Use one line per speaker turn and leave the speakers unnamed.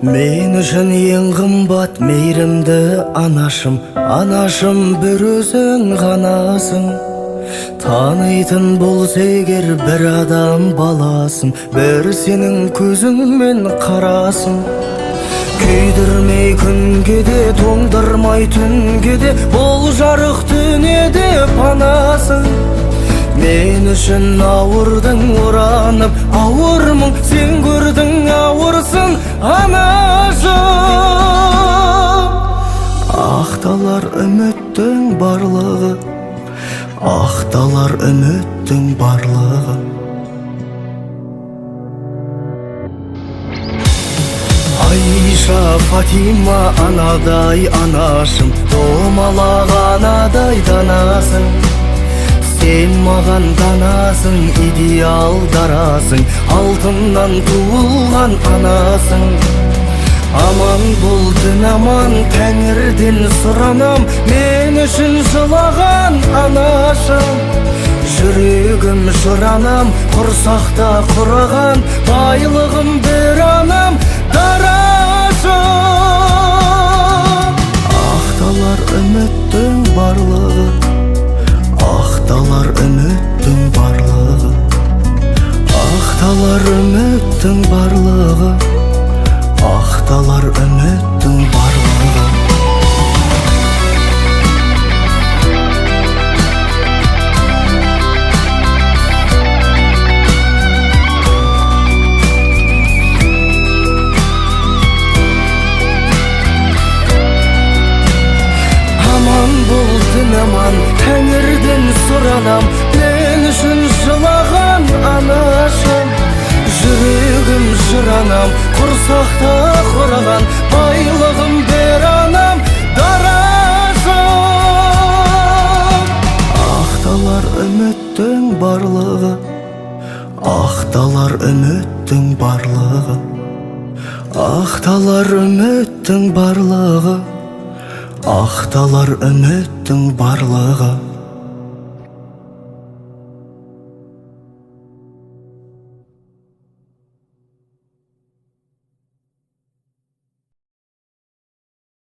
Мен үшін ең қымбат мейірімді анашым, анашым бір өзің ғанасың. Танитын болса егер бір адам баласын, бір сенің көзіңмен қарасын. Күйдірмей күнге де, тоңдырмай түнге де, бұл жарық дүниеде панасың. Мен үшін ауырдың оранып, ауырмын, сен көрдің ауырсын анашым. Ақталар үміттің барлығы, ақталар үміттің барлығы. Айша, Фатима анадай анашым, домалақ анадай данасың. Сен маған данасың, идеал дарасың, алтыннан туылған анасың. Аман бол түн аман, Тәңірден сұранам, мен үшін жылаған анашым. Жүрегім жыранам, құрсақта құраған, байлығым бір анам, дарашым. Ақталар үміттің барлығы, ақталар үміттің барлығы. Ақталар үміттің барлығы, ақталар үміттің барлығы. Аман бол түн аман, Тәңірден сұранам, мен үшін жылаған анашым. Жүрегім жыранам, құрсақта құраған, байлығым бір анам, дарашым. Ақталар үміттің барлығы, ақталар үміттің барлығы. Ақталар үміттің барлығы, ақталар үміттің барлығы.